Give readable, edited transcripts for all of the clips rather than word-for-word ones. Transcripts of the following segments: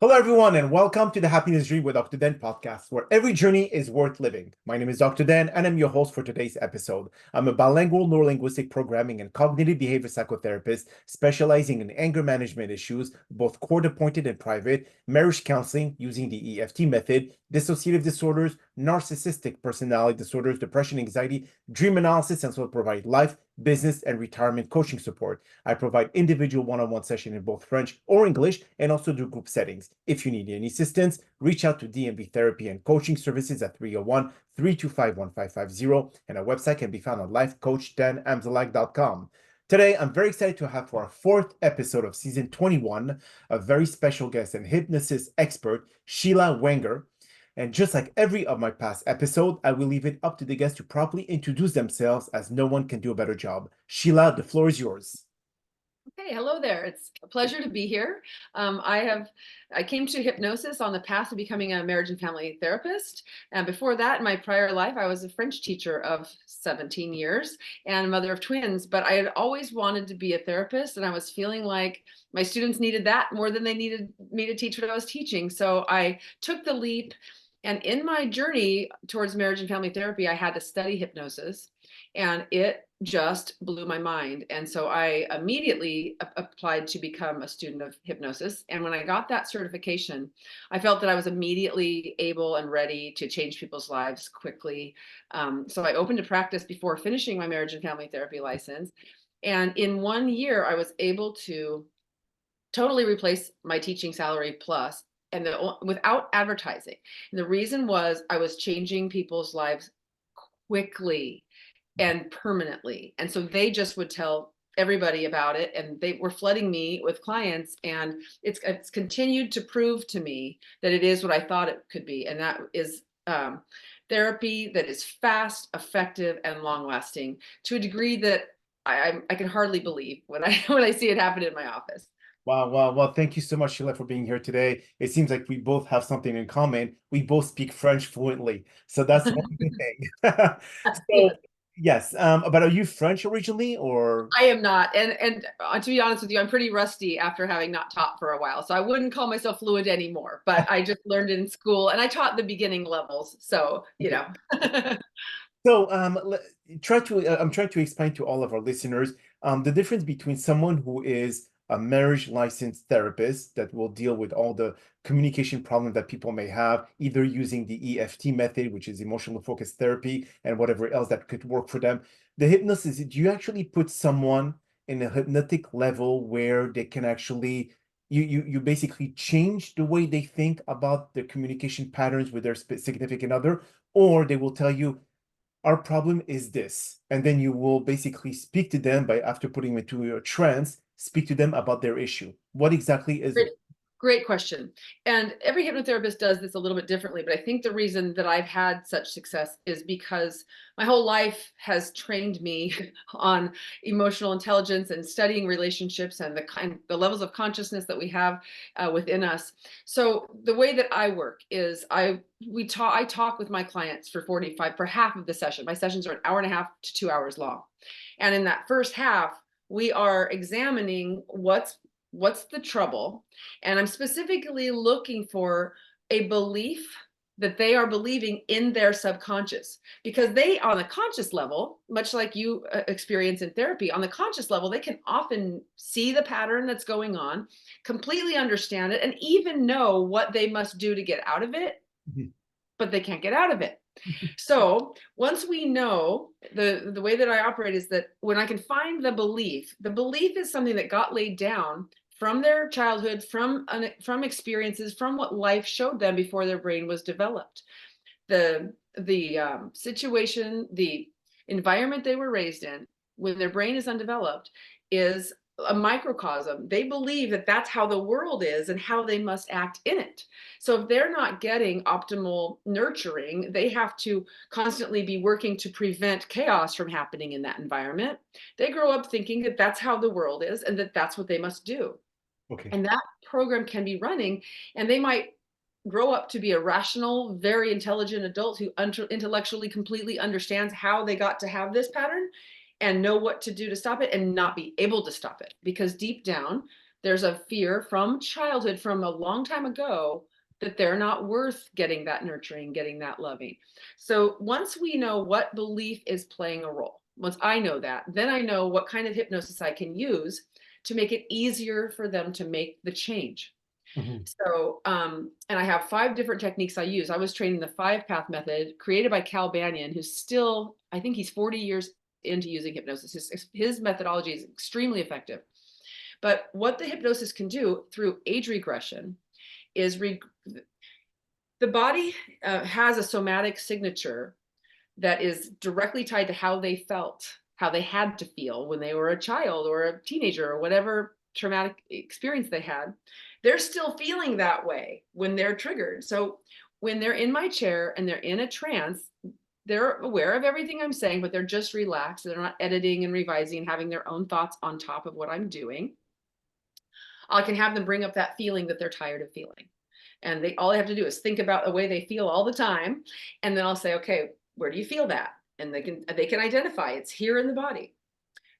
Hello, everyone, and welcome to the Happiness Dream with Dr. Dan podcast, where every journey is worth living. My name is Dr. Dan, and I'm your host for today's episode. I'm a bilingual neurolinguistic programming and cognitive behavior psychotherapist specializing in anger management issues, both court-appointed and private, marriage counseling using the EFT method, dissociative disorders, narcissistic personality disorders, depression, anxiety, dream analysis, and so provide life, business, and retirement coaching support. I provide individual one-on-one sessions in both French or English and also do group settings. If you need any assistance, reach out to DMV Therapy and Coaching Services at 301-325-1550, and our website can be found on lifecoachdanamzalak.com. Today, I'm very excited to have for our fourth episode of season 21 a very special guest and hypnosis expert, Sheila Wenger. And just like every of my past episode, I will leave it up to the guests to properly introduce themselves, as no one can do a better job. Sheila, the floor is yours. Okay, hello there. It's a pleasure to be here. I came to hypnosis on the path to becoming a marriage and family therapist. And before that, in my prior life, I was a French teacher of 17 years and a mother of twins. But I had always wanted to be a therapist, and I was feeling like my students needed that more than they needed me to teach what I was teaching. So I took the leap. And in my journey towards marriage and family therapy, I had to study hypnosis, and it just blew my mind. And so I immediately applied to become a student of hypnosis. And when I got that certification, I felt that I was immediately able and ready to change people's lives quickly. So I opened a practice before finishing my marriage and family therapy license. And in 1 year, I was able to totally replace my teaching salary plus and without advertising. And the reason was I was changing people's lives quickly and permanently. And so they just would tell everybody about it, and they were flooding me with clients, and it's continued to prove to me that it is what I thought it could be, and that is therapy that is fast, effective, and long lasting to a degree that I can hardly believe when I see it happen in my office. Wow, wow, well, thank you so much, Sheila, for being here today. It seems like we both have something in common. We both speak French fluently, so that's one good thing. So, yes, but are you French originally, or? I am not, and to be honest with you, I'm pretty rusty after having not taught for a while. So I wouldn't call myself fluent anymore, but I just learned it in school, and I taught the beginning levels. So Okay. So, I'm trying to explain to all of our listeners the difference between someone who is a marriage licensed therapist that will deal with all the communication problems that people may have, either using the EFT method, which is emotional focused therapy, and whatever else that could work for them. The hypnosis, do you actually put someone in a hypnotic level where they can actually you basically change the way they think about the communication patterns with their significant other, or they will tell you our problem is this. And then you will basically speak to them by after putting them into a trance, speak to them about their issue. What exactly is Great, it? great question. And every hypnotherapist does this a little bit differently, but I think the reason that I've had such success is because my whole life has trained me on emotional intelligence and studying relationships and the levels of consciousness that we have within us. So the way that I work is I talk with my clients for half of the session. My sessions are an hour and a half to 2 hours long. And in that first half, we are examining what's the trouble, and I'm specifically looking for a belief that they are believing in their subconscious, because they, on the conscious level, much like you experience in therapy, on the conscious level they can often see the pattern that's going on, completely understand it, and even know what they must do to get out of it, but they can't get out of it. So once we know, the way that I operate is that when I can find the belief is something that got laid down from their childhood, from experiences, from what life showed them before their brain was developed. The situation, the environment they were raised in, when their brain is undeveloped, is a microcosm. They believe that that's how the world is and how they must act in it. So if they're not getting optimal nurturing, they have to constantly be working to prevent chaos from happening in that environment. They grow up thinking that that's how the world is and that that's what they must do. Okay. And that program can be running, and they might grow up to be a rational, very intelligent adult who intellectually completely understands how they got to have this pattern and know what to do to stop it, and not be able to stop it, because deep down There's a fear from childhood, from a long time ago, that they're not worth getting that nurturing, getting that loving. So once we know what belief is playing a role, once I know that, then I know what kind of hypnosis I can use to make it easier for them to make the change. Mhm. So, and I have 5 different techniques I use. I was trained in the 5 path method created by Cal Banyan, who's still, I think he's 40 years into using hypnosis. His methodology is extremely effective. But what the hypnosis can do through age regression is the body has a somatic signature that is directly tied to how they felt, how they had to feel when they were a child or a teenager or whatever traumatic experience they had. They're still feeling that way when they're triggered. So when they're in my chair and they're in a trance, they're aware of everything I'm saying, but they're just relaxed. They're not editing and revising and having their own thoughts on top of what I'm doing. I can have them bring up that feeling that they're tired of feeling. And all they have to do is think about the way they feel all the time. And then I'll say, okay, where do you feel that? And they can identify it's here in the body.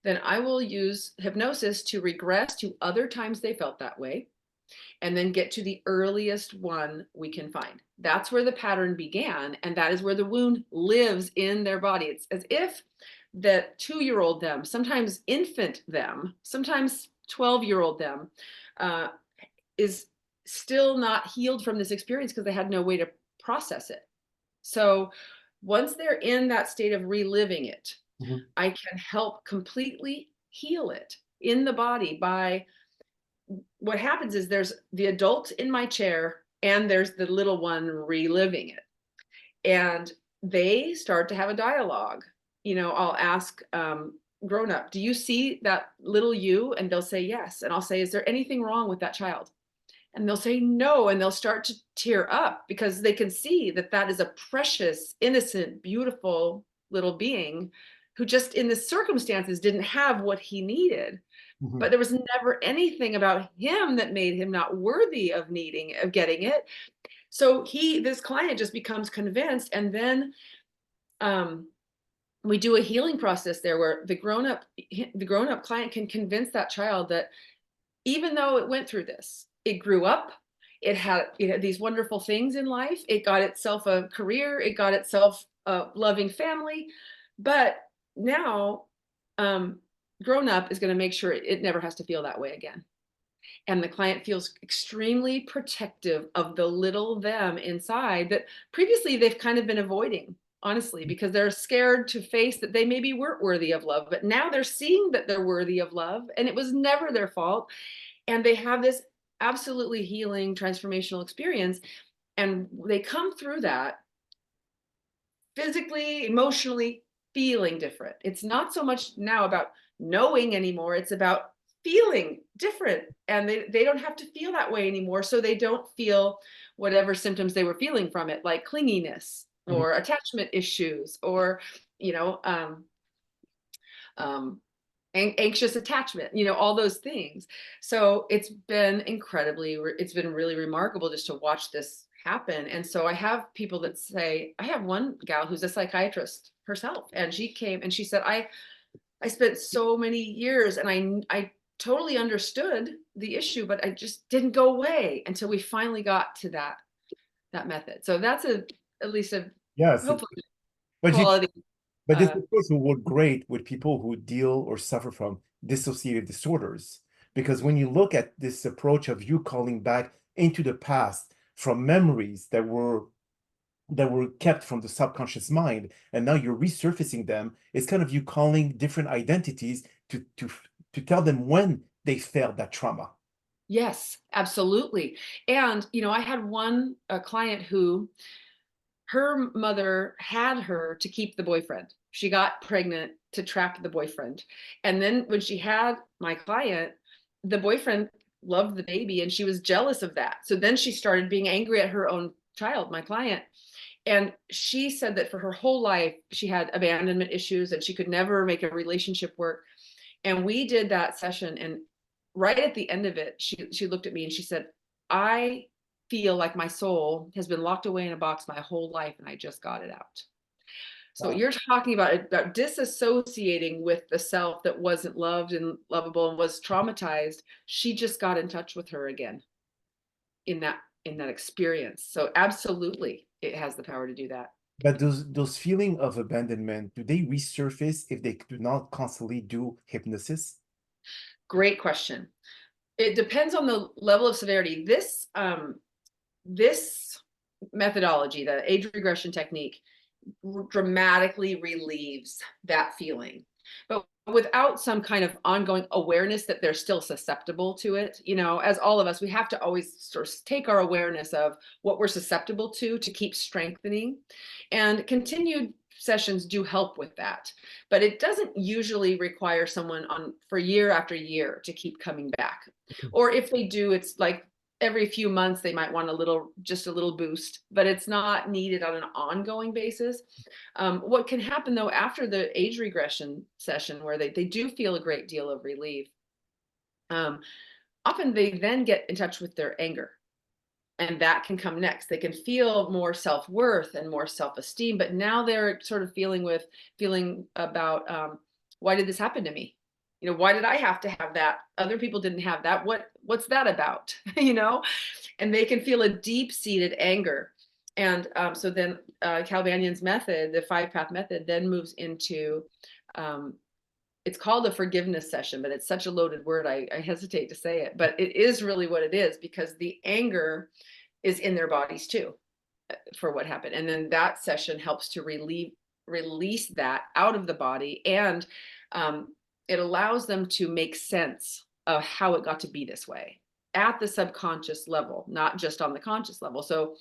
Then I will use hypnosis to regress to other times they felt that way and then get to the earliest one we can find. That's where the pattern began, and that is where the wound lives in their body. It's as if that 2-year-old them, sometimes infant them, sometimes 12-year-old them, is still not healed from this experience because they had no way to process it. So once they're in that state of reliving it, Mhm. I can help completely heal it in the body by what happens is there's the adult in my chair and there's the little one reliving it. And they start to have a dialogue. I'll ask grown up, do you see that little you? And they'll say yes. And I'll say, is there anything wrong with that child? And they'll say no, and they'll start to tear up because they can see that that is a precious, innocent, beautiful little being who just in the circumstances didn't have what he needed. Mhm. But there was never anything about him that made him not worthy of getting it. So this client just becomes convinced, and then um, we do a healing process there where the grown up client can convince that child that even though it went through this, it grew up, it had these wonderful things in life, it got itself a career, it got itself a loving family, but now um, grown up is going to make sure it never has to feel that way again. And the client feels extremely protective of the little them inside that previously they've kind of been avoiding, honestly, because they're scared to face that they maybe weren't worthy of love, but now they're seeing that they're worthy of love and it was never their fault. And they have this absolutely healing transformational experience, and they come through that physically, emotionally, feeling different. It's not so much now about knowing anymore, it's about feeling different, and they don't have to feel that way anymore, so they don't feel whatever symptoms they were feeling from it, like clinginess Mhm. or attachment issues or you know um, anxious attachment, all those things. So it's been really remarkable just to watch this happen. And so I have people that say, I have one gal who's a psychiatrist herself, and she came and she said, I spent so many years and I totally understood the issue, but I just didn't go away until we finally got to that method. So that's at least a Yes, hopefully but you quality. but this uh, approach will work great with people who deal or suffer from dissociative disorders. Because when you look at this approach of you calling back into the past from memories that were kept from the subconscious mind, and now you're resurfacing them, it's kind of you calling different identities to tell them when they felt that trauma. Yes, absolutely. And, I had one client who her mother had her to keep the boyfriend. She got pregnant to trap the boyfriend. And then when she had my client, the boyfriend loved the baby and she was jealous of that. So then she started being angry at her own child, my client. And she said that for her whole life, she had abandonment issues and she could never make a relationship work. And we did that session, and right at the end of it, she looked at me and she said, I feel like my soul has been locked away in a box my whole life and I just got it out. So you're talking about disassociating with the self that wasn't loved and lovable and was traumatized. She just got in touch with her again in that experience. So absolutely, it has the power to do that. But those feeling of abandonment, do they resurface if they do not constantly do hypnosis? Great question. It depends on the level of severity. This methodology, the age regression technique, dramatically relieves that feeling, but without some kind of ongoing awareness that they're still susceptible to it. As all of us, we have to always sort of take our awareness of what we're susceptible to keep strengthening, and continued sessions do help with that, but it doesn't usually require someone on for year after year to keep coming back. Or if they do, it's like every few months they might want just a little boost, but it's not needed on an ongoing basis. What can happen though after the age regression session, where they do feel a great deal of relief, um, often they then get in touch with their anger, and that can come next. They can feel more self-worth and more self-esteem, but now they're sort of feeling about, why did this happen to me? Why did I have to have that? Other people didn't have that. What's that about? And they can feel a deep-seated anger. And so then Cal Banyan's method, the 5-path method, then moves into, it's called a forgiveness session, but it's such a loaded word, I hesitate to say it, but it is really what it is, because the anger is in their bodies too, for what happened. And then that session helps to release that out of the body, and it allows them to make sense of how it got to be this way at the subconscious level, not just on the conscious level. So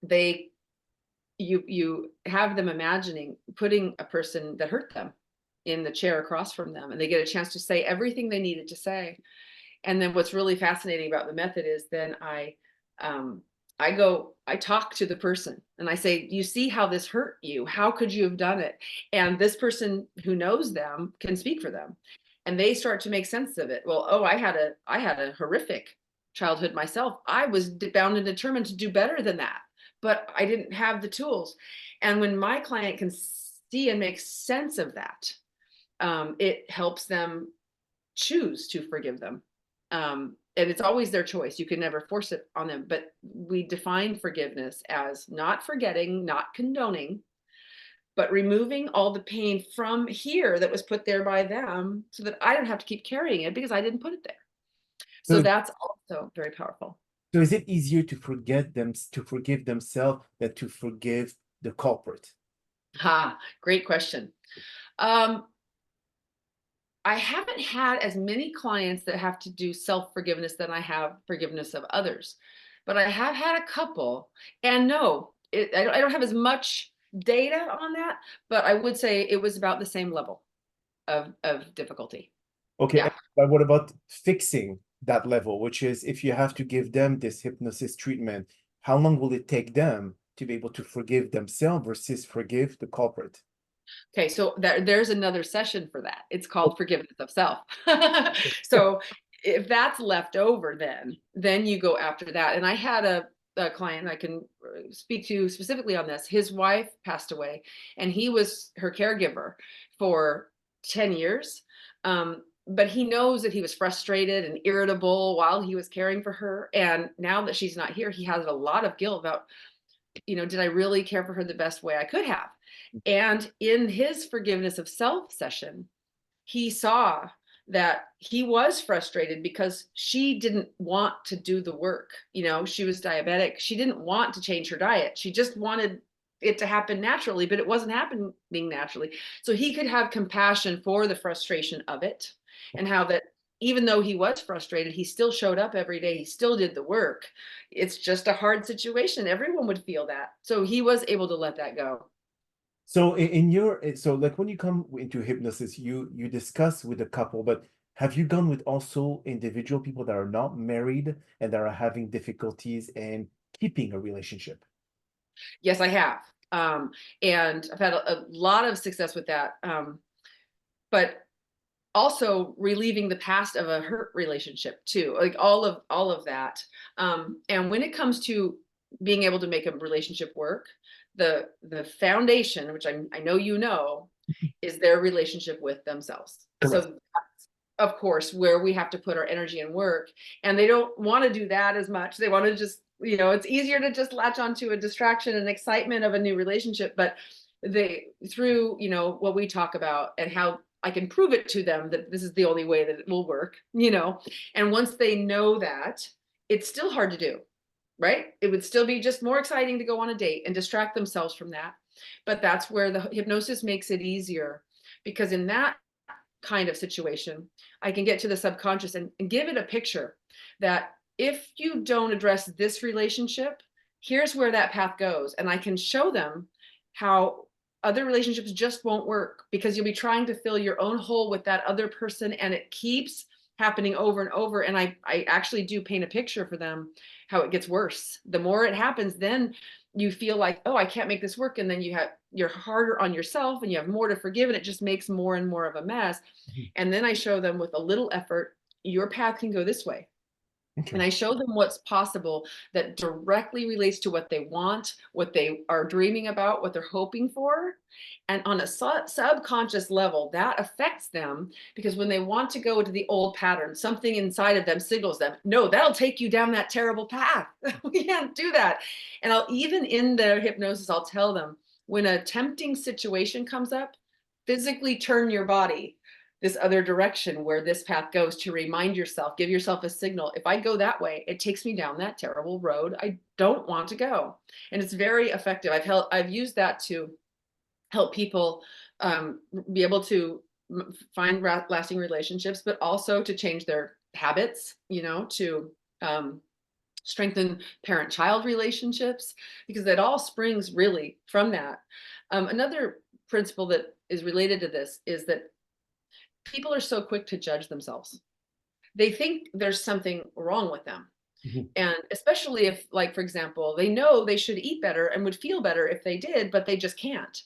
they you have them imagining putting a person that hurt them in the chair across from them, and they get a chance to say everything they needed to say. And then what's really fascinating about the method is then I talk to the person and I say, you see how this hurt you? How could you have done it? And this person who knows them can speak for them, and they start to make sense of it. Well, oh, I had a horrific childhood myself. I was bound and determined to do better than that, but I didn't have the tools. And when my client can see and make sense of that, it helps them choose to forgive them. And it's always their choice. You can never force it on them. But we define forgiveness as not forgetting, not condoning, but removing all the pain from here that was put there by them, so that I don't have to keep carrying it because I didn't put it there. So So, that's also very powerful. so is it easier to forgive themselves than to forgive the culprit? Great question. Um, I haven't had as many clients that have to do self-forgiveness than I have forgiveness of others, but I have had a couple. And no, I don't have as much data on that, but I would say it was about the same level of difficulty. Okay, Yeah. but what about fixing that level, which is if you have to give them this hypnosis treatment, how long will it take them to be able to forgive themselves versus forgive the culprit? Okay, so there's another session for that. It's called forgiveness of self. So if that's left over, then you go after that. And I had a client I can speak to specifically on this. His wife passed away, and he was her caregiver for 10 years. But he knows that he was frustrated and irritable while he was caring for her. And now that she's not here, he has a lot of guilt about, did I really care for her the best way I could have? And in his forgiveness of self session, he saw that he was frustrated because she didn't want to do the work. She was diabetic. She didn't want to change her diet. She just wanted it to happen naturally, but it wasn't happening naturally. So he could have compassion for the frustration of it, and how that even though he was frustrated, he still showed up every day. He still did the work. It's just a hard situation. Everyone would feel that. So he was able to let that go. So in your so like when you come into hypnosis, you discuss with a couple, but have you gone with also individual people that are not married and that are having difficulties in keeping a relationship? Yes, I have. And I've had a lot of success with that. But also relieving the past of a hurt relationship too, like all of that. And when it comes to being able to make a relationship work, the foundation, which I know you know, is their relationship with themselves. Correct. So that's, of course, where we have to put our energy and work. And they don't want to do that as much. They want to just, it's easier to just latch onto a distraction and excitement of a new relationship. But they, through, what we talk about and how I can prove it to them that this is the only way that it will work, and once they know that, it's still hard to do, right? It would still be just more exciting to go on a date and distract themselves from that. But that's where the hypnosis makes it easier, because in that kind of situation, I can get to the subconscious and give it a picture that if you don't address this relationship, here's where that path goes. And I can show them how other relationships just won't work, because you'll be trying to fill your own hole with that other person, and it keeps happening over and over. And I actually do paint a picture for them how it gets worse. The more it happens, then you feel like, oh, I can't make this work. And then you're harder on yourself and you have more to forgive, and it just makes more and more of a mess. Mhm. And then I show them with a little effort, your path can go this way. And Okay. I show them what's possible that directly relates to what they want, what they are dreaming about, what they're hoping for. And on a subconscious level, that affects them, because when they want to go into the old pattern, something inside of them signals them, no, that'll take you down that terrible path. We can't do that. And even in the hypnosis, I'll tell them, when a tempting situation comes up, physically turn your body this other direction where this path goes, to remind yourself, give yourself a signal. If I go that way, it takes me down that terrible road I don't want to go. And it's very effective. I've used that to help people be able to find lasting relationships, but also to change their habits, to strengthen parent-child relationships, because it all springs really from that. Another principle that is related to this is that people are so quick to judge themselves. They think there's something wrong with them. Mhm. And especially if, like, for example, they know they should eat better and would feel better if they did, but they just can't.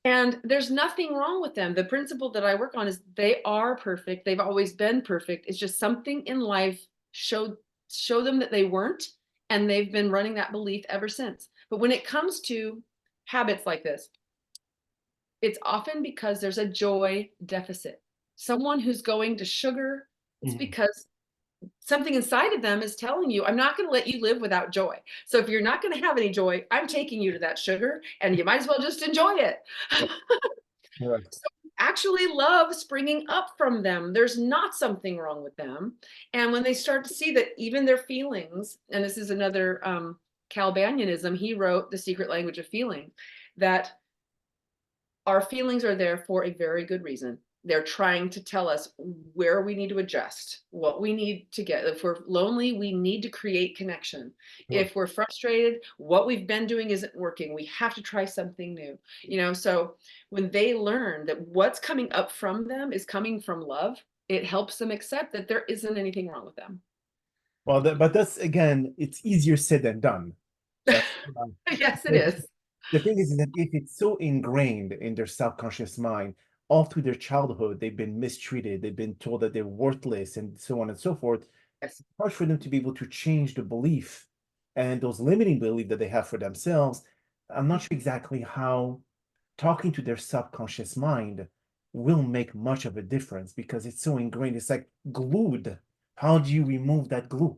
And there's nothing wrong with them. The principle that I work on is they are perfect. They've always been perfect. It's just something in life show them that they weren't, and they've been running that belief ever since. But when it comes to habits like this, it's often because there's a joy deficit. Someone who's going to sugar, it's Mhm. because something inside of them is telling you, I'm not going to let you live without joy. So if you're not going to have any joy, I'm taking you to that sugar, and you might as well just enjoy it. Correct. So actually love springing up from them. There's not something wrong with them. And when they start to see that even their feelings, and this is another Cal Banyonism, he wrote The Secret Language of Feeling, that our feelings are there for a very good reason. They're trying to tell us where we need to adjust, what we need to get. If we're lonely, we need to create connection. Correct. If we're frustrated, what we've been doing isn't working. We have to try something new. So when they learn that what's coming up from them is coming from love, it helps them accept that there isn't anything wrong with them. Well, but that's again, it's easier said than done. Uh, um, Yes, it the, is. the thing is that if it's so ingrained in their subconscious mind, all through their childhood, they've been mistreated, they've been told that they're worthless, and so on and so forth. Yes. It's hard for them to be able to change the belief and those limiting beliefs that they have for themselves. I'm not sure exactly how talking to their subconscious mind will make much of a difference, because it's so ingrained. It's like glued. How do you remove that glue?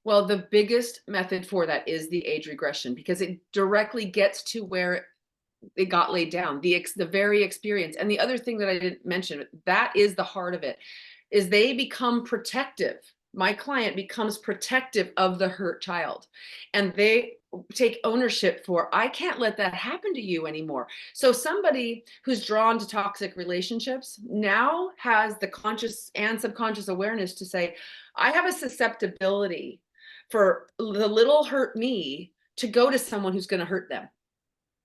Well, the biggest method for that is the age regression, because it directly gets to where it got laid down, the very experience. And the other thing that I didn't mention, that is the heart of it, is they become protective. My client becomes protective of the hurt child, and they take ownership for, I can't let that happen to you anymore. So somebody who's drawn to toxic relationships now has the conscious and subconscious awareness to say, I have a susceptibility for the little hurt me to go to someone who's going to hurt them.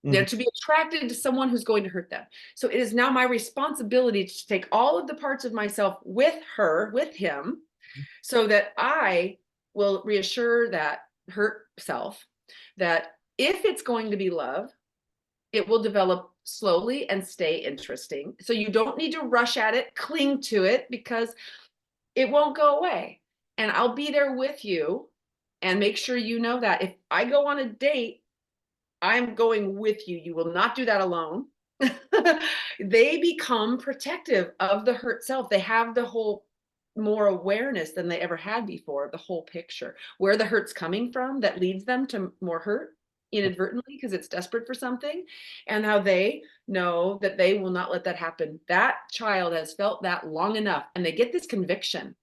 They're Mhm. to be attracted to someone who's going to hurt them. So it is now my responsibility to take all of the parts of myself with her, with him, so that I will reassure that hurt self that if it's going to be love, it will develop slowly and stay interesting. So you don't need to rush at it, cling to it, because it won't go away. And I'll be there with you, and make sure you know that if I go on a date, I'm going with you. You will not do that alone. They become protective of the hurt self. They have the whole more awareness than they ever had before, the whole picture, where the hurt's coming from that leads them to more hurt inadvertently because it's desperate for something, and how they know that they will not let that happen. That child has felt that long enough, and they get this conviction,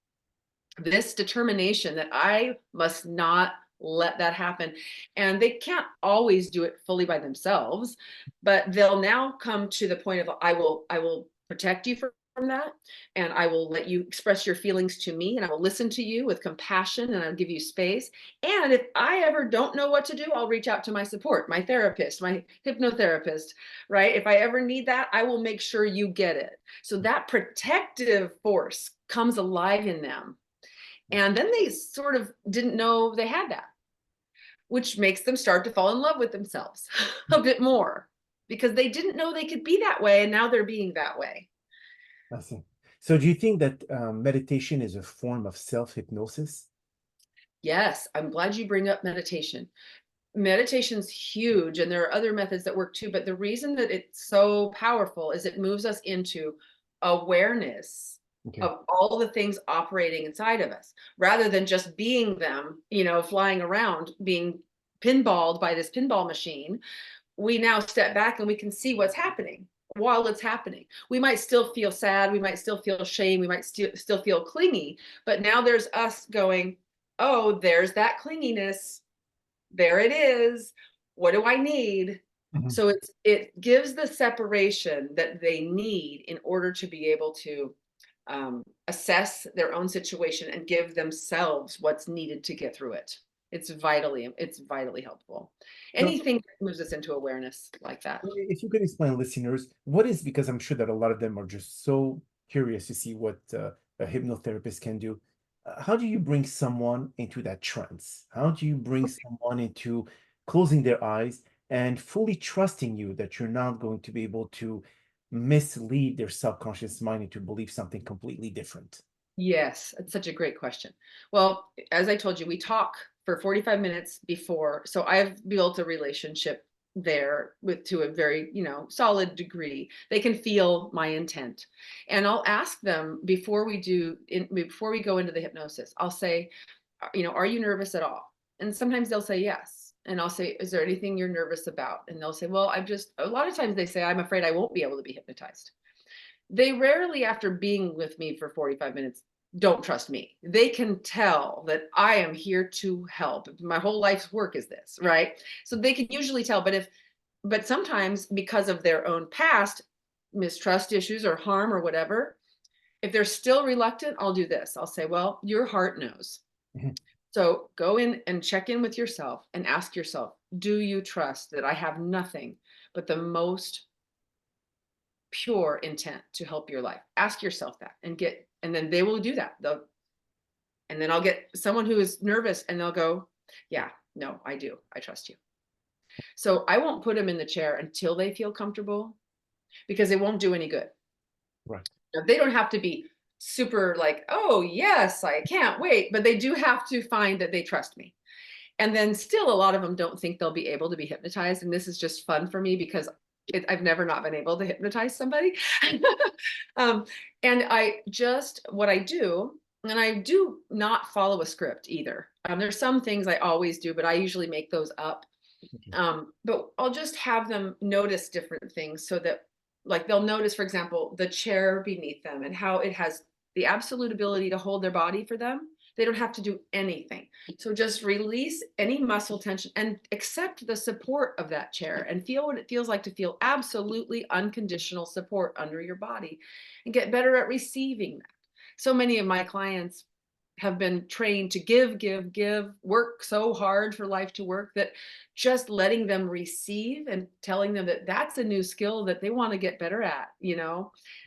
this determination that I must not let that happen. And they can't always do it fully by themselves, but they'll now come to the point of I will protect you from that, and I will let you express your feelings to me, and I will listen to you with compassion, and I'll give you space. And if I ever don't know what to do, I'll reach out to my support, my therapist, my hypnotherapist, right? If I ever need that, I will make sure you get it. So that protective force comes alive in them, and then they sort of didn't know they had that, which makes them start to fall in love with themselves a bit more because they didn't know they could be that way. And now they're being that way. I see. So do you think that meditation is a form of self-hypnosis? Yes, I'm glad you bring up meditation. Meditation's huge, and there are other methods that work too. But the reason that it's so powerful is it moves us into awareness Okay. of all the things operating inside of us rather than just being them, flying around, being pinballed by this pinball machine. We now step back and we can see what's happening while it's happening. We might still feel sad, we might still feel shame, we might still feel clingy, but now there's us going, oh, there's that clinginess, there it is, what do I need? Mhm. So it gives the separation that they need in order to be able to assess their own situation and give themselves what's needed to get through it. It's vitally helpful. So Anything that moves us into awareness like that. if you could explain, listeners, what is, because I'm sure that a lot of them are just so curious to see what a hypnotherapist can do. How do you bring someone into that trance? How do you bring someone into closing their eyes and fully trusting you that you're not going to be able to mislead their subconscious mind into believe something completely different? Yes, it's such a great question. Well, as I told you, we talk for 45 minutes before. So I've built a relationship there with to a very, solid degree. They can feel my intent. And I'll ask them before we go into the hypnosis, I'll say, are you nervous at all? And sometimes they'll say yes. And I'll say, is there anything you're nervous about? And they'll say, well, a lot of times they say, I'm afraid I won't be able to be hypnotized. They rarely, after being with me for 45 minutes, don't trust me. They can tell that I am here to help. My whole life's work is this, right? So they can usually tell, but sometimes because of their own past mistrust issues or harm or whatever, if they're still reluctant, I'll do this. I'll say, well, your heart knows. Mhm. So go in and check in with yourself and ask yourself, do you trust that I have nothing but the most pure intent to help your life? Ask yourself that and then they will do that. And then I'll get someone who is nervous and they'll go, yeah, no, I do. I trust you. So I won't put them in the chair until they feel comfortable because it won't do any good. Right. Now, they don't have to be super like, oh, yes, I can't wait. But they do have to find that they trust me. And then still, a lot of them don't think they'll be able to be hypnotized. And this is just fun for me because I've never not been able to hypnotize somebody. um, and what I do, and I do not follow a script either. There's some things I always do, but I usually make those up. Okay. But I'll just have them notice different things so that, like, they'll notice, for example, the chair beneath them and how it has the absolute ability to hold their body for them. They don't have to do anything. So just release any muscle tension and accept the support of that chair and feel what it feels like to feel absolutely unconditional support under your body and get better at receiving that. So many of my clients have been trained to give, work so hard for life to work that just letting them receive and telling them that that's a new skill that they want to get better at.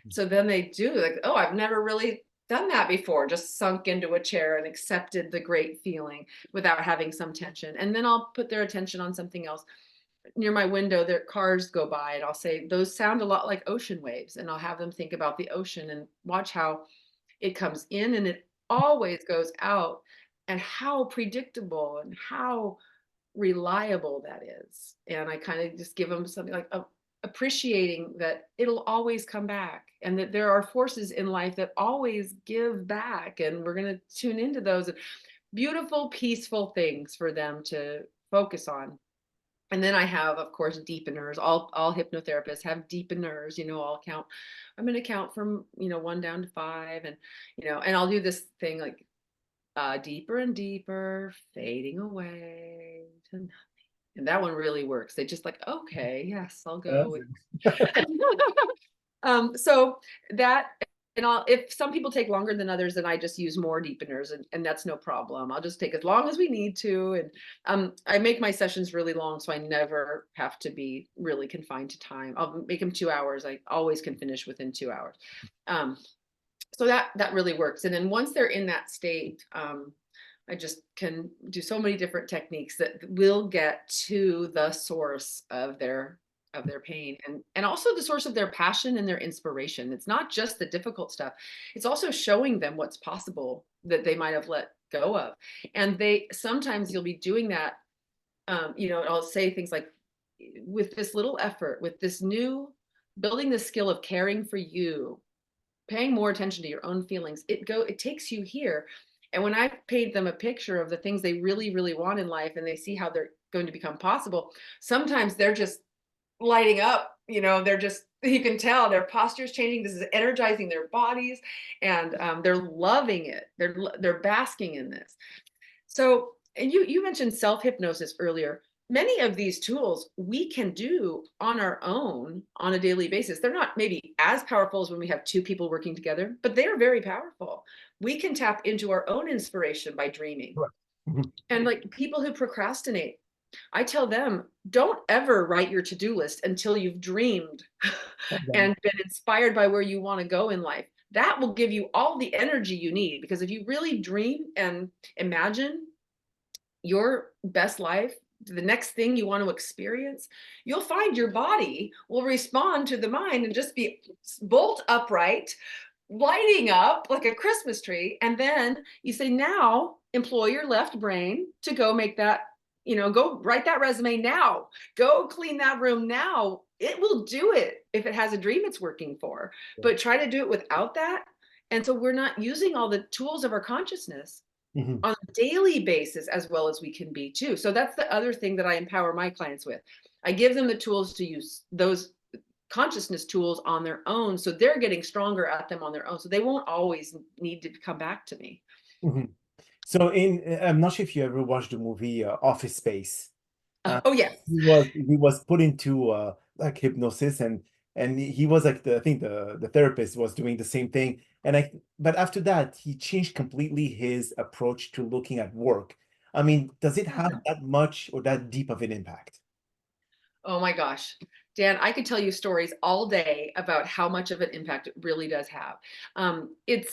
So then they do, like, oh, I've never really done that before, just sunk into a chair and accepted the great feeling without having some tension. And then I'll put their attention on something else. Near my window, their cars go by, and I'll say, those sound a lot like ocean waves. And I'll have them think about the ocean and watch how it comes in and it always goes out, and how predictable and how reliable that is. And I kind of just give them something like appreciating that it'll always come back, and that there are forces in life that always give back. And we're going to tune into those beautiful, peaceful things for them to focus on. And then I have, of course, deepeners. All hypnotherapists have deepeners. I'll count. I'm going to count from 1 down to 5, and and I'll do this thing like deeper and deeper, fading away to nothing. And that one really works. They just like, okay, yes, I'll go with. So that, and if some people take longer than others, then I just use more deepeners, and that's no problem. I'll just take as long as we need to. And I make my sessions really long, so I never have to be really confined to time. I'll make them 2 hours. I always can finish within 2 hours. So that really works. And then once they're in that state, I just can do so many different techniques that will get to the source of their pain, and also the source of their passion and their inspiration. It's not just the difficult stuff. It's also showing them what's possible that they might have let go of. And sometimes you'll be doing that. I'll say things like, with this little effort, with this new building the skill of caring for you, paying more attention to your own feelings, it takes you here. And when I paint them a picture of the things they really, really want in life, and they see how they're going to become possible, sometimes they're just lighting up. They're just, you can tell their posture is changing. This is energizing their bodies, and they're loving it. They're basking in this. So, and you mentioned self-hypnosis earlier. Many of these tools we can do on our own on a daily basis. They're not maybe as powerful as when we have 2 people working together, but they are very powerful. We can tap into our own inspiration by dreaming. Right. Mhm. And like people who procrastinate, I tell them, don't ever write your to-do list until you've dreamed Okay. and been inspired by where you want to go in life. That will give you all the energy you need, because if you really dream and imagine your best life, the next thing you want to experience, you'll find your body will respond to the mind and just be bolt upright, lighting up like a Christmas tree. And then you say, now employ your left brain to go make that, go write that resume now, go clean that room now. It will do it if it has a dream it's working for, but try to do it without that. And so we're not using all the tools of our consciousness Mhm. on a daily basis as well as we can be too. So that's the other thing that I empower my clients with. I give them the tools to use those consciousness tools on their own, so they're getting stronger at them on their own, so they won't always need to come back to me. Mhm. So I'm not sure if you ever watched the movie Office Space. Oh yes. He was put into like hypnosis, and he was like I think the therapist was doing the same thing. But after that, he changed completely his approach to looking at work. I mean, does it have that much or that deep of an impact? Oh my gosh, Dan, I could tell you stories all day about how much of an impact it really does have. It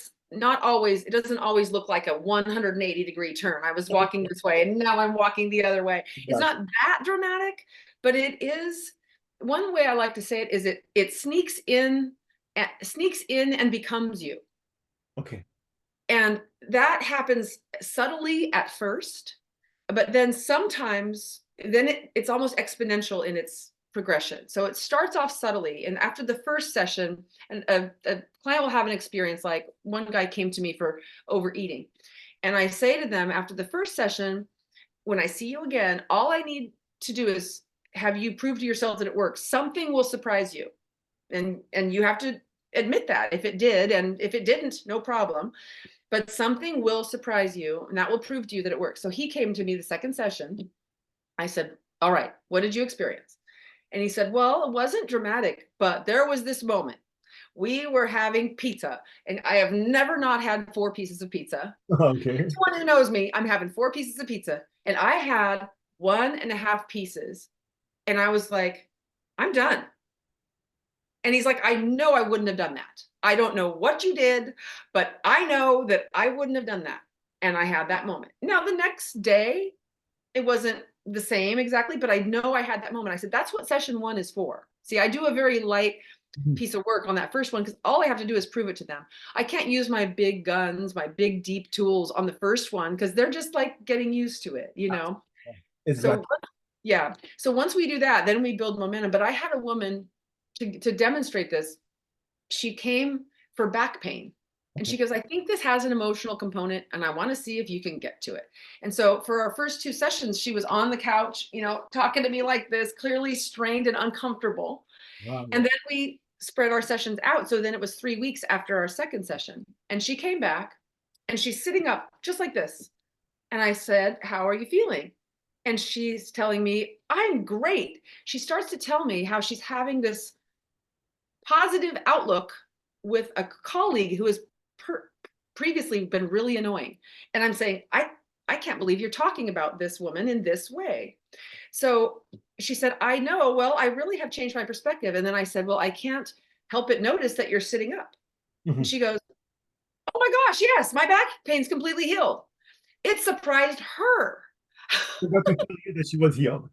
doesn't always look like a 180-degree turn. I was walking this way and now I'm walking the other way. It's Gotcha. not that dramatic, but it is. One way I like to say it is it sneaks in and becomes you. Okay. And that happens subtly at first, but then sometimes it's almost exponential in its progression. So it starts off subtly, and after the first session, and a client will have an experience like one guy came to me for overeating, and I say to them after the first session, when I see you again, all I need to do is have you prove to yourself that it works. Something will surprise you, and you have to admit that if it did, and if it didn't, no problem, but something will surprise you, and that will prove to you that it works. So he came to me the second session. I said, all right, what did you experience? And he said, well, it wasn't dramatic, but there was this moment. We were having pizza, and I have never not had 4 pieces of pizza. Okay. Anyone who knows me, I'm having 4 pieces of pizza, and I had 1.5 pieces. And I was like, I'm done. And he's like, I know I wouldn't have done that. I don't know what you did, but I know that I wouldn't have done that. And I had that moment. Now, the next day, it wasn't the same exactly, but I know I had that moment. I said, that's what session 1 is for. See, I do a very light Mhm. piece of work on that first one because all I have to do is prove it to them. I can't use my big guns, my big deep tools on the first one because they're just like getting used to it, you know? Exactly. Yeah. So once we do that, then we build momentum. But I had a woman to demonstrate this. She came for back pain. And Okay. she goes, I think this has an emotional component and I want to see if you can get to it. And so for our first two sessions, she was on the couch, talking to me like this, clearly strained and uncomfortable. And Wow. then we spread our sessions out. So then it was 3 weeks after our second session. And she came back and she's sitting up just like this. And I said, how are you feeling? And she's telling me, I'm great. She starts to tell me how she's having this positive outlook with a colleague who has previously been really annoying. And I'm saying, I can't believe you're talking about this woman in this way. So she said, I know, well, I really have changed my perspective. And then I said, well, I can't help but notice that you're sitting up. And Mhm. she goes, oh my gosh, yes, my back pain's completely healed. It surprised her. Forgot to tell you that she was healed.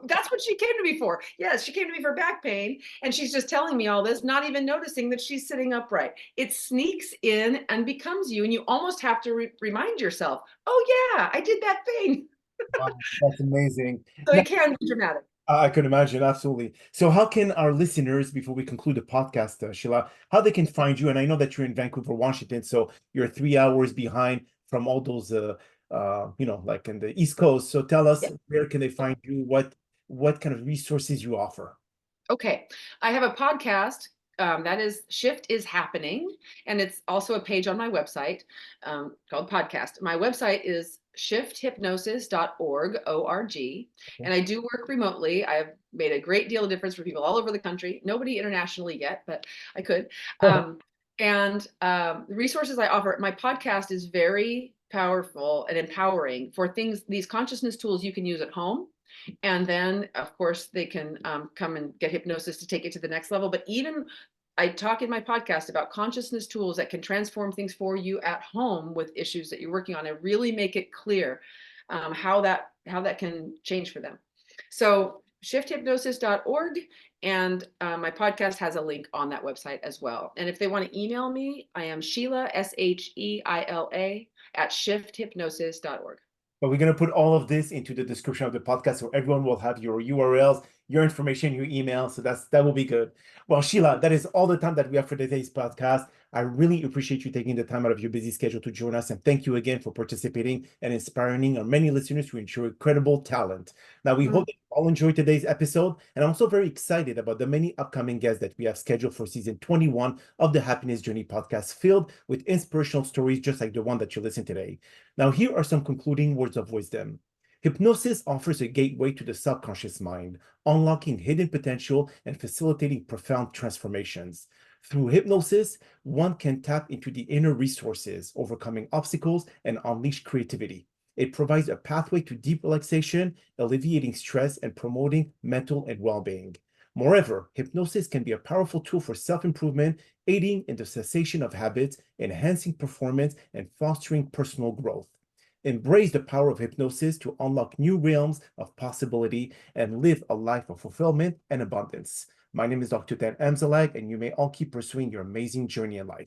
That's what she came to me for. Yes, she came to me for back pain. And she's just telling me all this, not even noticing that she's sitting upright. It sneaks in and becomes you. And you almost have to remind yourself, oh, yeah, I did that thing. Wow, that's amazing. So Now, it can be dramatic. I can imagine, absolutely. So, how can our listeners, before we conclude the podcast, Sheila, how they can find you? And I know that you're in Vancouver, Washington, so you're 3 hours behind from all those, like in the East Coast. So, tell us, Yeah. where can they find you? What kind of resources you offer? Okay. I have a podcast that is Shift is Happening. And it's also a page on my website called Podcast. My website is shifthypnosis.org, O-R-G. Okay. And I do work remotely. I've made a great deal of difference for people all over the country. Nobody internationally yet, but I could. The resources I offer, my podcast is very powerful and empowering for these consciousness tools you can use at home. And then, of course, they can come and get hypnosis to take it to the next level. But even I talk in my podcast about consciousness tools that can transform things for you at home with issues that you're working on and really make it clear how that can change for them. So shifthypnosis.org, and my podcast has a link on that website as well. And if they want to email me, I am Sheila, Sheila at shifthypnosis.org. But we're going to put all of this into the description of the podcast so everyone will have your URLs, your information, your email. So that will be good. Well, Sheila, that is all the time that we have for today's podcast. I really appreciate you taking the time out of your busy schedule to join us. And thank you again for participating and inspiring our many listeners to ensure incredible talent. Now, we hope that you all enjoyed today's episode. And I'm also very excited about the many upcoming guests that we have scheduled for season 21 of the Happiness Journey podcast, filled with inspirational stories just like the one that you listened today. Now, here are some concluding words of wisdom. Hypnosis offers a gateway to the subconscious mind, unlocking hidden potential and facilitating profound transformations. Through hypnosis, one can tap into the inner resources, overcoming obstacles, and unleash creativity. It provides a pathway to deep relaxation, alleviating stress, and promoting mental and well-being. Moreover, hypnosis can be a powerful tool for self-improvement, aiding in the cessation of habits, enhancing performance, and fostering personal growth. Embrace the power of hypnosis to unlock new realms of possibility and live a life of fulfillment and abundance. My name is Dr. Dan Amzalag, and you may all keep pursuing your amazing journey in life.